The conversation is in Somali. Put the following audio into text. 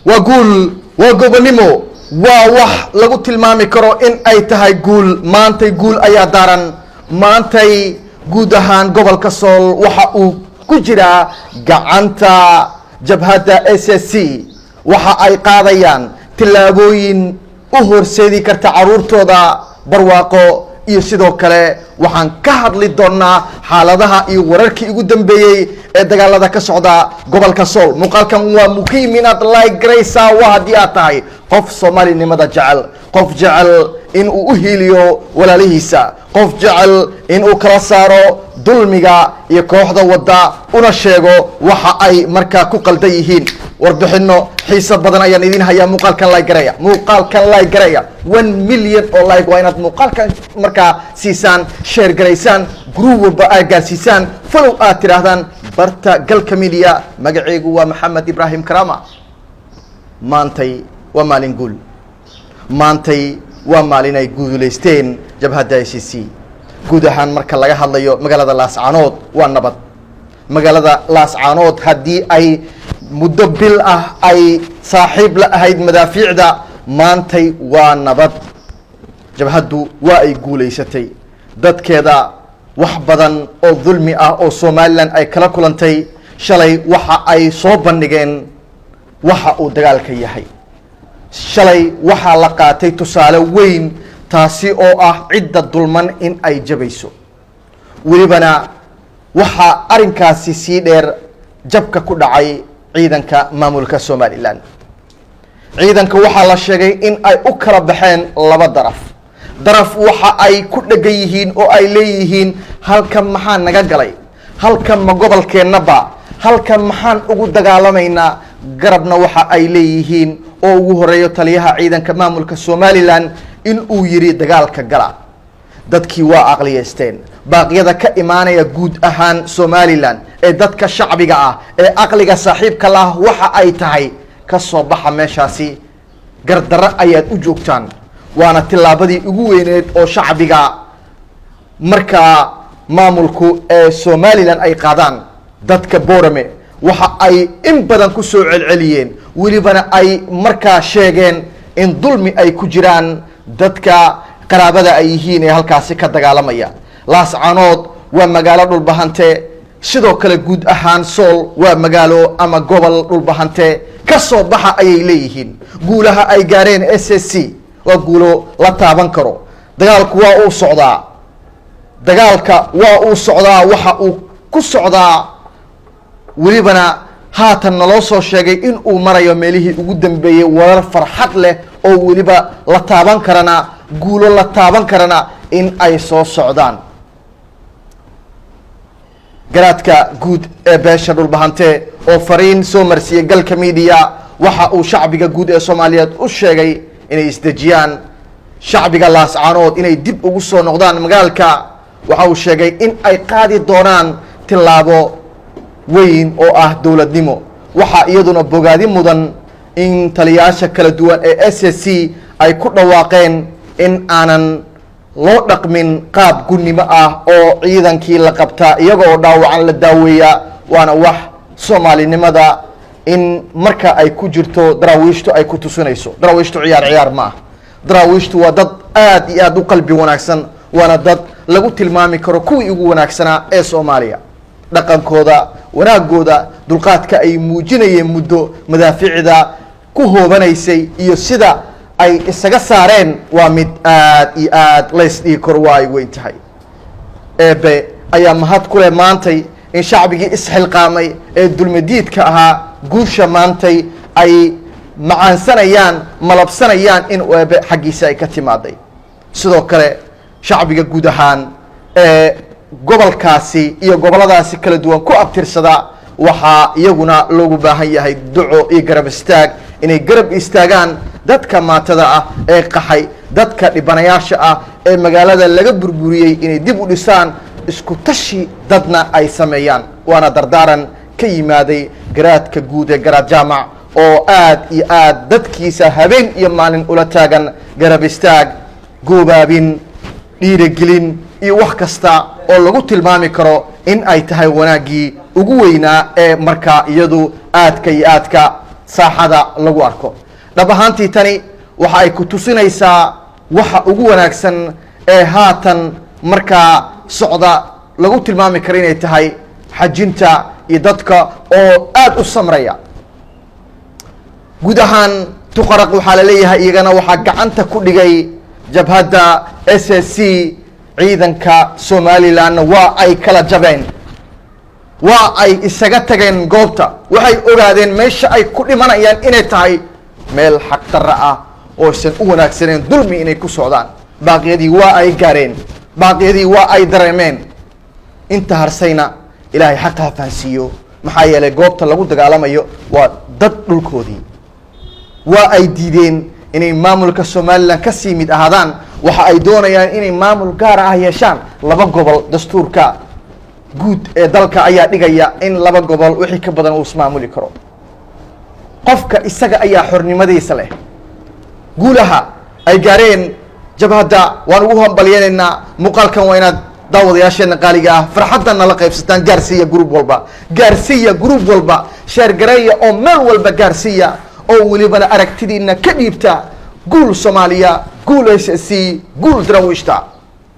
وأقول وقبنمو ووح لغو تلمامي كرو إن أي تهي قول ما أنتي قول أي دارن ما أنتي قودهان قبل كسول وحاو كجرا قعنتا جبهة SSC وحا أي قاضيان تلابوين أهور سيدي كرتا عرورتو دا برواقو iyo sidoo kale waxaan ka hadli doonaa xaaladaha iyo wararkii ugu dambeeyay ee dagaalada ka socda gobolka Sool muuqaalkan waa muhiim inaad like garaysaa waa hadii aad tahay qof Soomaalinimada jecel qof jecel in uu u hiiliyo walaalihiisa qof jecel in uu kala saaro dulmiga iyo kooxda wada una sheego waxa ay markaa ku qaldan yihiin warbixino xiisa badan ayaan idin hayaa muuqaalkan like garaya 1 million oo like waa inaad muuqaalkan markaa siisaan share garaysaan group walba aad gaarsiisaan follow aad tiraahdaan barta galka media magacaygu waa Maxamed Ibrahim Karama maantay waa maalin guul maantay waa maalin ay guuleysteen jabhadda SSC guud ahaan marka laga hadlayo magaalada Laascaanood waa nabad magaalada Laascaanood haddii ay muddo bil ah ay saaxiib la ahayd madaafiicda maantay waa nabad jabhaddu waa ay guuleysatay dadkeeda wax badan oo dulmi ah oo Soomaaliland ay kala kulantay shalay waxa ay soo bandhigeen waxa uu dagaalka yahay shalay waxa la qaatay tusaale weyn taasi oo ah cidda dulman in ay jabayso welibana waxa arinkaasi si dheer jabka ku dhacay ciidanka maamulka Somaliland ciidanka waxa la sheegay in ay u kala baxeen laba daraf waxa ay ku dhagan yihiin oo ay leeyihiin halkan maxaa naga galay halkan ma gobolkeenaba halkan maxaan ugu dagaalamaynaa garabna waxa ay leeyihiin oo ugu horeeyo taliyaha ciidanka maamulka Somaliland in uu yiri dagaalka gala dadkii waa aqliyeysteen baaqyada ka imaanaya guud ahaan Somaliland ee dadka shacbiga ah ee aqliga saaxiibka lah waxa ay tahay ka soo baxa meeshaasi gardara ayaad u joogtaan waana tilaabadii ugu weyneed oo shacbiga marka maamulku ee Somaliland ay qaadaan dadka Boorame waxa ay in badan ku soo celceliyeen welibana ay markaa sheegeen in dulmi ay ku jiraan dadka qaraabada ay yihiin ee halkaasi ka dagaalamaya Laascaanood waa magaalo dhulbahante sidoo kale guud ahaan Sool waa magaalo ama gobol dhulbahante ka soo baxa ayay leeyihiin guulaha ay gaareen SSC waa guulo la taaban karo dagaalku waa uu socdaa waxa uu ku socdaa welibana haatan naloo soo sheegay in uu marayo meelihii ugu dambeeyay warar farxad leh oo weliba la taaban karana guulo la taaban karana in ay soo socdaan garaadka guud ee beesha dhulbahante oo fariin soo marsiyay galka media waxa uu shacbiga guud ee Soomaaliyeed u sheegay inay isdajiyaan shacbiga Laascaanood inay dib ugu soo noqdaan magaalka waxa uu sheegay in ay qaadi doonaan tilaabo weyn oo ah dawladnimo waxa iyaduna bogaadi mudan in taliyaasha kala duwan ee SSC ay ku dhawaaqeen in aanan loo dhaqmin qaab gunnimo ah oo ciidankii la qabtaa iyagoo dhaawacan la daaweeya waana wax Soomaalinimada in marka ay ku jirto daraawiishtu ay ku tusinayso daraawiishtu ciyaar ma ah daraawiishtu waa dad aad iyo aad u qalbi wanaagsan waana dad lagu tilmaami karo kuwii ugu wanaagsanaa ee Soomaaliya dhaqankooda wanaagooda dulqaadka ay muujinayeen muddo madaafiicda ku hoobanaysay iyo sida ay isaga saareen waa mid aad iyo aad leysdii kor waa ay weyn tahay eebe ayaa mahad ku leh maantay in shacbigii isxilqaamay ee dulmadiidka ahaa guusha maantay ay macaansanayaan malabsanayaan in eebe xaggiisa ay ka timaaday sidoo kale shacbiga guud ahaan ee gobolkaasi iyo goboladaasi kala duwan ku abtirsada waxaa iyaguna loogu baahan yahay duco iyo garab istaag inay garab istaagaan dadka maatada ah ee qaxay dadka dhibanayaasha ah ee magaalada laga burburiyay inay dib u dhisaan isku tashi dadna ay sameeyaan waana dardaaran ka yimaaday garaadka guud ee garaad jaamac oo aad iyo aad dadkiisa habeen iyo maalin ula taagan garab istaag goobaabin dhiirigelin iyo wax kasta oo lagu tilmaami karo in ay tahay wanaagii ugu weynaa ee markaa iyadu aadka iyo aadka saaxada lagu arko. dhab ahaantii tani waxa ay ku tusinaysaa waxa ugu wanaagsan ee haatan markaa socda lagu tilmaami karo inay tahay xajinta iyo dadka oo aad u samraya. guud ahaan tuqaraq waxaa la leeyahay iyagana waxaa gacanta ku dhigay jabhadda SSC. ciidanka Somaliland waa ay kala jabeen, waa ay isaga tageen goobta. waxay ogaadeen meesha ay ku dhimanayaan inay tahay meel xaq darra ah oo aysan u wanaagsaneen dulmi inay ku socdaan. baaqyadii waa ay gaareen, baaqyadii waa ay dareemeen. inta harsayna ilaahay xaqa ha fahansiiyo, maxaa yeelay goobta lagu dagaalamayo waa dad dhulkoodii. waa ay diideen inay maamulka Somaliland ka sii mid ahaadaan. waxa ay doonayaan inay maamul gaar ah yeeshaan. 2 gobol dastuurka guud ee dalka ayaa dhigaya in 2 gobol wixii ka badan uu ismaamuli karo. qofka isaga ayaa xornimadiisa leh. guulaha ay gaareen jabhadda waan ugu hambalyeynaa. muuqaalkan waa inaad daawadayaasheena qaaliga ah farxadda nala qaybsataan. gaarsiiya group walba, gaarsiiya group walba, sheer gareeya oo meel walba gaarsiiya, oo welibana aragtidiina ka dhiibta. guul Soomaaliya, guul SSC, guul Daraawiishta.